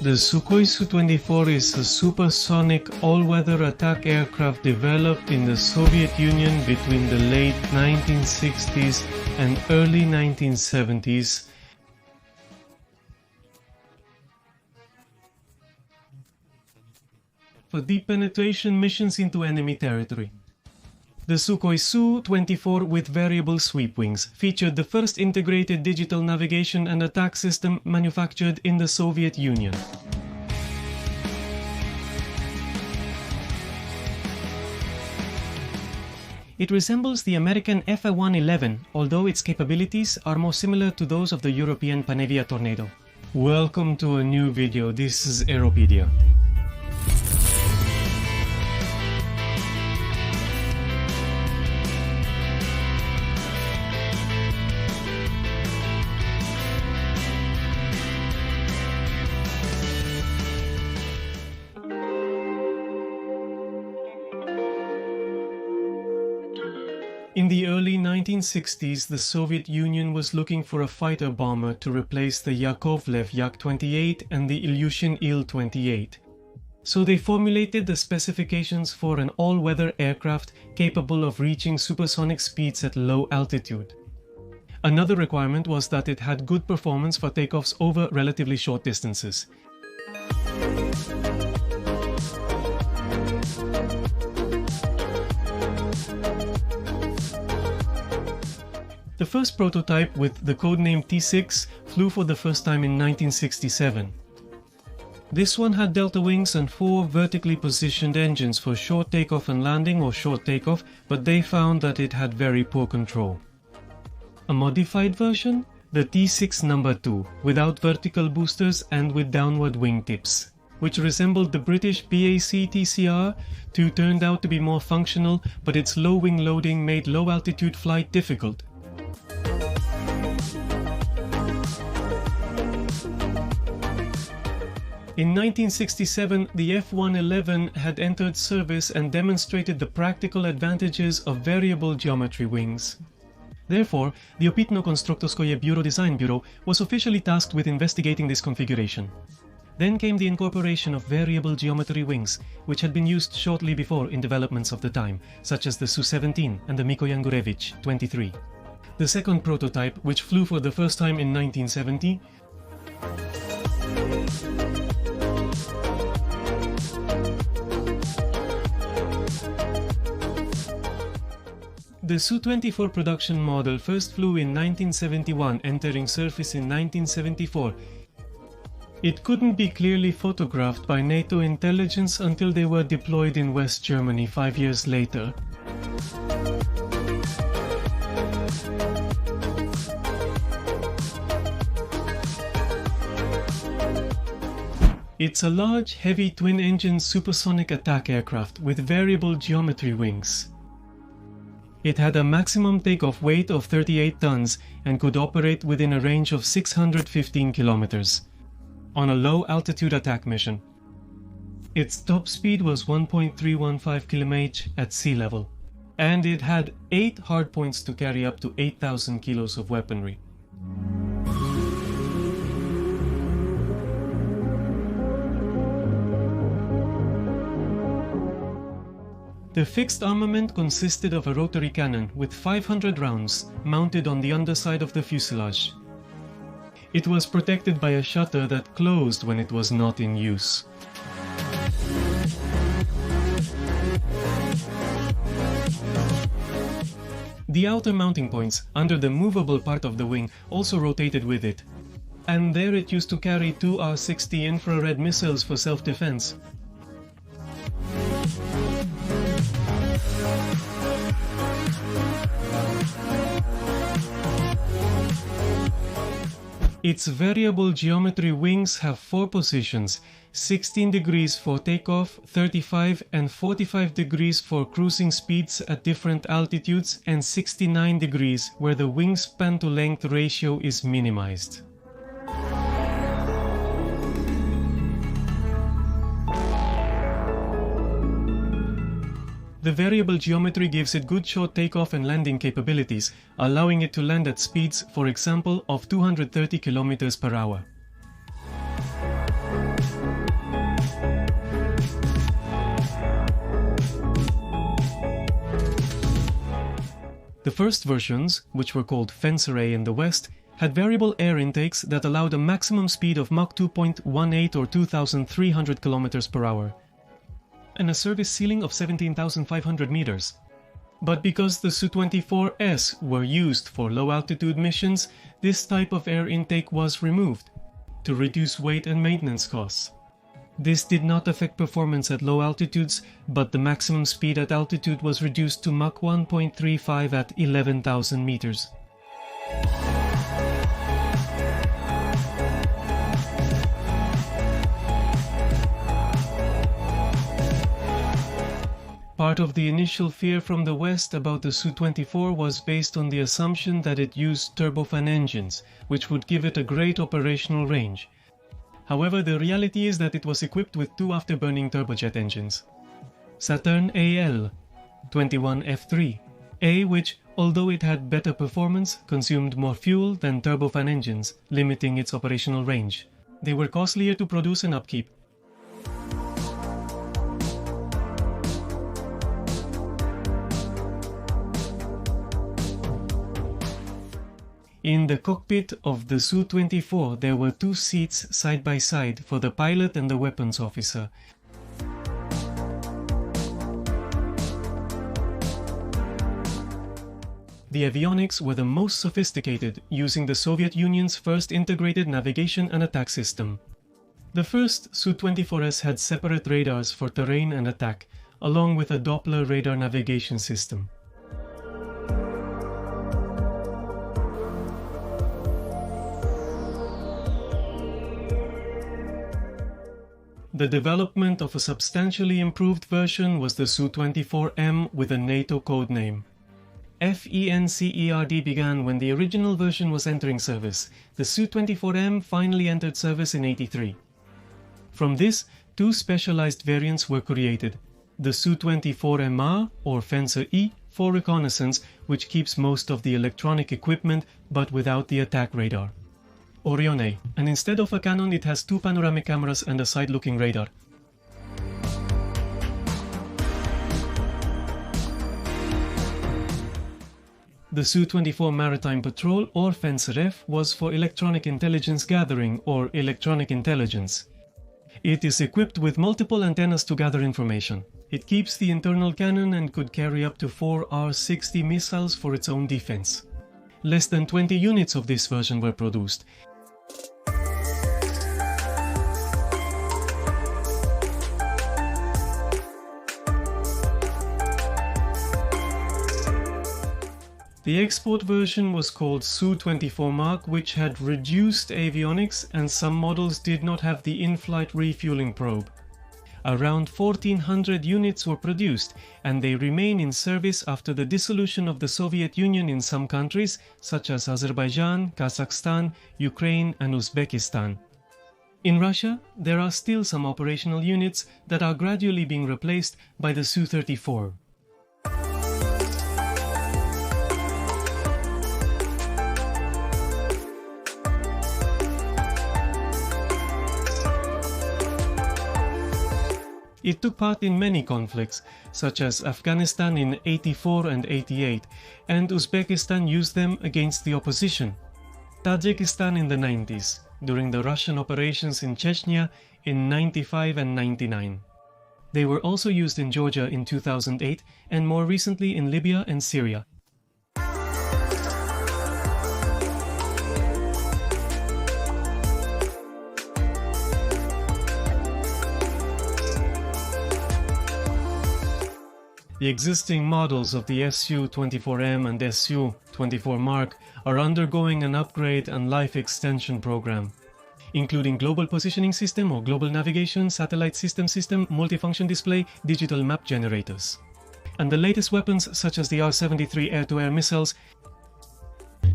The Sukhoi Su-24 is a supersonic all-weather attack aircraft developed in the Soviet Union between the late 1960s and early 1970s. For deep penetration missions into enemy territory. The Sukhoi Su-24 with variable sweep wings featured the first integrated digital navigation and attack system manufactured in the Soviet Union. It resembles the American F-111, although its capabilities are more similar to those of the European Panavia Tornado. Welcome to a new video. This is Aeropedia. In the early 1960s, the Soviet Union was looking for a fighter bomber to replace the Yakovlev Yak-28 and the Ilyushin Il-28. So they formulated the specifications for an all-weather aircraft capable of reaching supersonic speeds at low altitude. Another requirement was that it had good performance for takeoffs over relatively short distances. The first prototype, with the codename T6, flew for the first time in 1967. This one had delta wings and 4 vertically positioned engines for short takeoff and landing or short takeoff, but they found that it had very poor control. A modified version, the T6 No. 2, without vertical boosters and with downward wingtips, which resembled the British BAC TCR-2, turned out to be more functional, but its low wing loading made low altitude flight difficult. In 1967, the F-111 had entered service and demonstrated the practical advantages of variable geometry wings. Therefore, the Opitno-Konstruktorskoye Bureau Design Bureau was officially tasked with investigating this configuration. Then came the incorporation of variable geometry wings, which had been used shortly before in developments of the time, such as the Su-17 and the Mikoyan Gurevich 23. The second prototype, which flew for the first time in 1970, the Su-24 production model first flew in 1971, entering service in 1974. It couldn't be clearly photographed by NATO intelligence until they were deployed in West Germany 5 years later. It's a large, heavy twin-engine supersonic attack aircraft with variable geometry wings. It had a maximum takeoff weight of 38 tons and could operate within a range of 615 kilometers on a low-altitude attack mission. Its top speed was 1.315 km/h at sea level, and it had 8 hardpoints to carry up to 8,000 kilos of weaponry. The fixed armament consisted of a rotary cannon with 500 rounds mounted on the underside of the fuselage. It was protected by a shutter that closed when it was not in use. The outer mounting points under the movable part of the wing also rotated with it, and there it used to carry 2 R-60 infrared missiles for self-defense. Its variable geometry wings have 4 positions, 16 degrees for takeoff, 35 and 45 degrees for cruising speeds at different altitudes, and 69 degrees where the wingspan to length ratio is minimized. The variable geometry gives it good short takeoff and landing capabilities, allowing it to land at speeds, for example, of 230 km/h. The first versions, which were called Fencer-A in the West, had variable air intakes that allowed a maximum speed of Mach 2.18 or 2,300 km per hour, and a service ceiling of 17,500 meters. But because the Su-24S were used for low-altitude missions, this type of air intake was removed to reduce weight and maintenance costs. This did not affect performance at low altitudes, but the maximum speed at altitude was reduced to Mach 1.35 at 11,000 meters. Part of the initial fear from the West about the Su-24 was based on the assumption that it used turbofan engines, which would give it a great operational range. However, the reality is that it was equipped with two afterburning turbojet engines. Saturn AL 21F3, A which, although it had better performance, consumed more fuel than turbofan engines, limiting its operational range. They were costlier to produce and upkeep. In the cockpit of the Su-24 there were two seats side by side for the pilot and the weapons officer. The avionics were the most sophisticated, using the Soviet Union's first integrated navigation and attack system. The first Su-24S had separate radars for terrain and attack, along with a Doppler radar navigation system. The development of a substantially improved version was the Su-24M with a NATO codename. FENCERD began when the original version was entering service. The Su-24M finally entered service in '83. From this, two specialized variants were created. The Su-24MR or Fencer-E for reconnaissance, which keeps most of the electronic equipment but without the attack radar. Orion-A, and instead of a cannon it has two panoramic cameras and a side-looking radar. The Su-24 Maritime Patrol or Fencer-F was for electronic intelligence gathering or electronic intelligence. It is equipped with multiple antennas to gather information. It keeps the internal cannon and could carry up to 4 R-60 missiles for its own defense. Less than 20 units of this version were produced. The export version was called Su-24 Mark, which had reduced avionics, and some models did not have the in-flight refueling probe. Around 1,400 units were produced, and they remain in service after the dissolution of the Soviet Union in some countries, such as Azerbaijan, Kazakhstan, Ukraine, and Uzbekistan. In Russia, there are still some operational units that are gradually being replaced by the Su-34. It took part in many conflicts, such as Afghanistan in '84 and '88, and Uzbekistan used them against the opposition. Tajikistan in the '90s, during the Russian operations in Chechnya in '95 and '99. They were also used in Georgia in 2008 and more recently in Libya and Syria. The existing models of the Su-24M and Su-24 Mark are undergoing an upgrade and life extension program, including global positioning system or global navigation, satellite system, multifunction display, digital map generators. And the latest weapons such as the R-73 air-to-air missiles.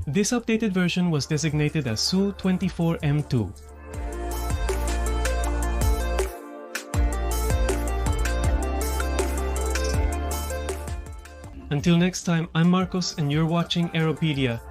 This updated version was designated as Su-24M2. Until next time, I'm Marcos and you're watching Aeropedia.